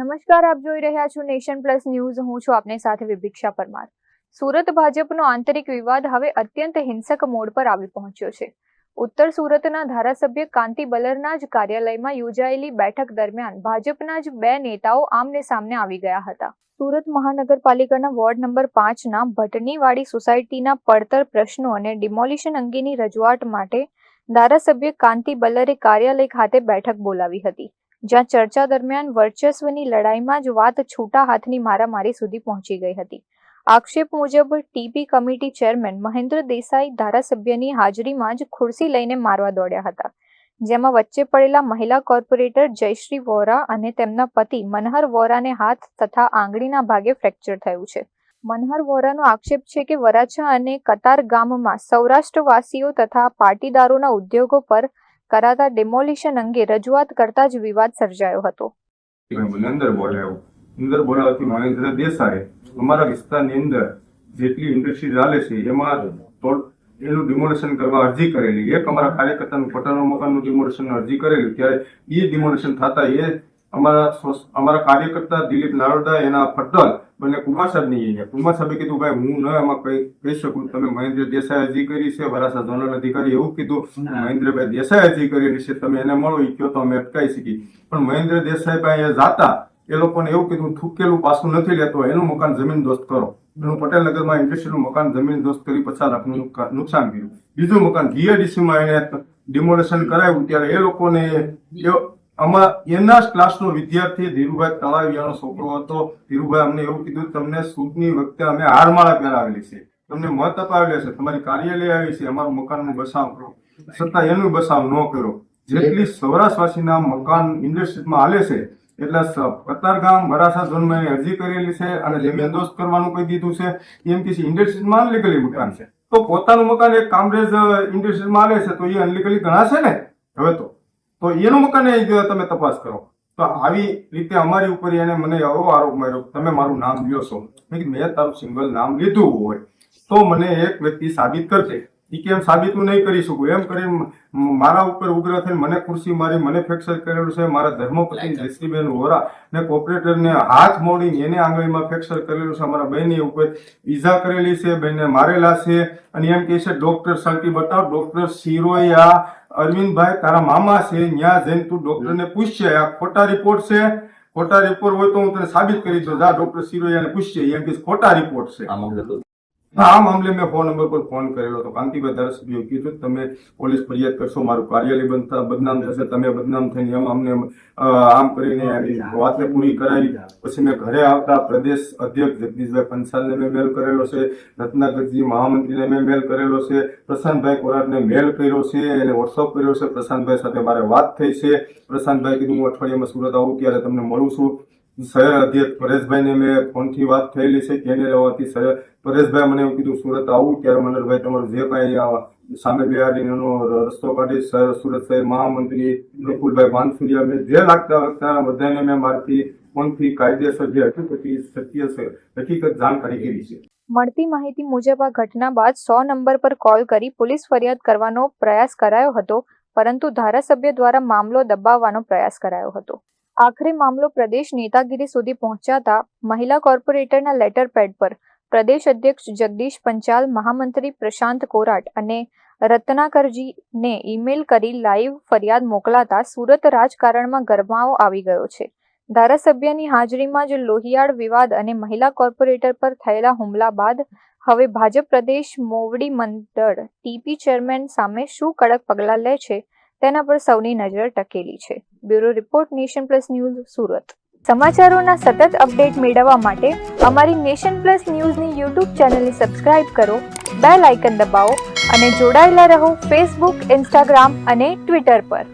નમસ્કાર, આપ જોઈ રહ્યા છો નેશન પ્લસ ન્યૂઝ. હું છું આપની સાથે વિભિક્ષા પરમાર. સુરત ભાજપનો આંતરિક વિવાદ હવે અત્યંત હિંસક મોડ પર આવી પહોંચ્યો છે. ઉત્તર સુરતના ધારાસભ્ય કાંતિ બલરના જ કાર્યાલયમાં યોજાયેલી બેઠક દરમિયાન ભાજપના જ બે નેતાઓ આમને સામને આવી ગયા હતા. સુરત મહાનગરપાલિકાના વોર્ડ નંબર 5ના ભટનીવાડી સોસાયટીના પડતર પ્રશ્નો અને ડિમોલિશન અંગેની રજૂઆત માટે ધારાસભ્ય કાંતિ બલરે કાર્યાલય ખાતે બેઠક બોલાવી હતી, જ્યાં ચર્ચા દરમિયાન વર્ચસ્વની લડાઈમાં જ વાત છૂટા હાથની મારામારી સુધી પહોંચી ગઈ હતી. આક્ષેપ મુજબ TP committee chairman Mahendra Desai ધારાસભ્યની હાજરીમાં જ ખુરશી લઈને મારવા દોડ્યા હતા, જેમાં વચ્ચે પડેલા મહિલા કોર્પોરેટર જયશ્રી વોરા અને તેમના પતિ મનહર વોરાને હાથ તથા આંગળીના ભાગે ફ્રેક્ચર થયું છે. મનહર વોરાનો આક્ષેપ છે કે વરાછા અને કતાર ગામમાં સૌરાષ્ટ્રવાસીઓ તથા પાટીદારોના ઉદ્યોગો પર કરાતા ડિમોલિશન અંગે રજૂઆત કરતા જ વિવાદ સર્જાયો હતો. અંદર બોલાવતી મહેન્દ્ર દેસાઈ અમારા વિસ્તારની અંદર જેટલી ઇન્ડસ્ટ્રી ચાલે છે એમાં એનું ડિમોલેશન કરવા અરજી કરેલી. એક અમારા કાર્યકર્તાનું પટાનું મકાનનું ડિમોલેશન અરજી કરેલી, ત્યારે એ ડિમોલેશન થતા એ અમારા કાર્યકર્તા દિલીપ નારોડા એના પટેલ બંને કુમાર સાહેબની કુમાર સાહેબે કીધું ભાઈ હું ન એમાં કહી શકું, તમે મહેન્દ્ર દેસાઈ અરજી કરી છે, વરાછા ઝોનલ અધિકારી એવું કીધું મહેન્દ્રભાઈ દેસાઈ અરજી કરેલી છે, તમે એને મળો એ કહો તો અમે અટકાઈ શકી. પણ મહેન્દ્ર દેસાઈ ભાઈ જાતા એ લોકોને એવું કીધું થૂકેલું પાછું નથી લેતો, એનું મકાન જમીન દોસ્ત કરો. એનું પટેલ નગરમાં ઇન્ડસ્ટ્રીનું મકાન જમીન દોસ્ત કરી 50 લાખનું નુકસાન કર્યું. બીજું મકાન જીઆઈડીસીમાં એને ડિમોલેશન કરાવ્યું, ત્યારે એ લોકોને એના ક્લાસનો વિદ્યાર્થી ધીરુભાઈ તળાવિયાનો છોકરો હતો. ધીરુભાઈ અમને એવું કીધું તમને સૂટની વખતે અમે હારમાળા પહેરાવેલી છે, તમને મત અપાવેલા છે, તમારી કાર્યાલય આવી છે, અમારું મકાનનું બસાવ કરો, છતાં એનું બસાવ ન કર્યો. જેટલી સૌરાષ્ટ્રવાસીના મકાન ઇન્ડસ્ટ્રીમાં હાલે છે એટલે કતારગામ વરાછા ઝોનમાં અરજી કરેલી છે અને જમીન દોસ્ત કરવાનું કહી દીધું છે. એમ કે ઇન્ડસ્ટ્રીમાં અનલીગલી મકાન છે, તો પોતાનું મકાન એક કામરેજ ઇન્ડસ્ટ્રીમાં હાલે છે તો એ અનલીગલી ગણાશે ને. હવે તો એનું મકાન તમે તપાસ કરો. તો આવી રીતે અમારી ઉપર એને મને એવો આરોપ માર્યો, તમે મારું નામ લ્યો છો. મેં તારું સિંગલ નામ લીધું હોય તો મને એક વ્યક્તિ સાબિત કરશે. એ કેમ સાબિત હું નહીં કરી શકું એમ કરીને મારા ઉપર ઉગ્ર થઈને મને ખુરશી મારી, મને ફ્રેક્ચર કરેલું છે. મારા ધર્મપત્ની જયશ્રીબેન વોરા ને કોર્પોરેટરને હાથ મોડીને એને આંગળીમાં ફ્રેક્ચર કરેલું છે. અમારા બહેનની ઉપર ઈજા કરેલી છે, બહેનને મારેલા છે. અને એમ કહે છે ડોક્ટર સલ્ટી બતાવ, ડોક્ટર શિરોયા અરવિંદભાઈ તારા મામા છે, ત્યાં જઈને તું ડોક્ટરને પૂછશે આ ખોટા રિપોર્ટ છે. ખોટા રિપોર્ટ હોય તો હું તને સાબિત કરી દઉં. જા ડોક્ટર શિરોયાને પૂછશે, એમ કે ખોટા રિપોર્ટ છે. આ મામલે મેં ફોન નંબર પર ફોન કરેલો હતો. કાંતિભાઈ ધારાસભ્યો કીધું તમે પોલીસ ફરિયાદ કરશો, મારું કાર્યાલય બદનામ થશે, તમે બદનામ થઈને એમ અમને આમ કરીને વાતને પૂરી કરાવી. પછી મેં ઘરે આવતા પ્રદેશ અધ્યક્ષ જગદીશભાઈ પંચાલને મેં મેલ કરેલો છે, રત્નાકરજી મહામંત્રીને મેં મેલ કરેલો છે, પ્રશાંતભાઈ કોરાટને મેલ કર્યો છે, એને વોટ્સઅપ કર્યો છે. પ્રશાંતભાઈ સાથે મારે વાત થઈ છે. પ્રશાંતભાઈ કીધું હું અઠવાડિયામાં સુરત આવું ત્યારે તમને મળું છું. શહેર અધ્યક્ષ પરેશભાઈને મેં ફોનથી વાત થયેલી છે, કેને રહેવાથી પરેશભાઈ મને એવું કીધું સુરત આવું ત્યારે મનોહરભાઈ તમારું જે કાંઈ સામે બિહારીનો રસ્તો કાઢી. સુરત શહેર મહામંત્રી પ્રફુલભાઈ પાનસુરિયા મેં જે લાગતા બધાને મેં મારથી ફોનથી કાયદેસર જે હકીકત જાણકારી કરી છે. મળતી માહિતી મુજબ આ ઘટના બાદ 100 નંબર પર કોલ કરી પોલીસ ફરિયાદ કરવાનો પ્રયાસ કરાયો હતો, પરંતુ ધારાસભ્ય દ્વારા મામલો દબાવવાનો પ્રયાસ કરાયો હતો. આખરે મામલો પ્રદેશ નેતાગીરી સુધી પહોંચાતા મહિલા કોર્પોરેટરના લેટર પેડ પર પ્રદેશ અધ્યક્ષ જગદીશ પંચાલ, મહામંત્રી પ્રશાંત કોરાટ અને રત્નાકરજીને ઈમેલ કરી લાઈવ ફરિયાદ મોકલાતા સુરત રાજકારણમાં ગરમાવો આવી ગયો છે. ધારાસભ્યની હાજરીમાં જ લોહિયાળ વિવાદ અને મહિલા કોર્પોરેટર પર થયેલા હુમલા બાદ હવે ભાજપ પ્રદેશ મોવડી મંડળ ટીપી ચેરમેન સામે શું કડક પગલાં લે છે તેના પર સૌની નજર ટકેલી છે. Bureau report, nation plus news, Surat. સમાચારોના સતત અપડેટ મેળવવા માટે અમારી નેશન પ્લસ ન્યૂઝની યુટ્યુબ ચેનલને સબસ્ક્રાઇબ કરો, બેલ આઇકન દબાવો અને જોડાયેલા રહો ફેસબુક, ઇન્સ્ટાગ્રામ અને ટ્વિટર પર.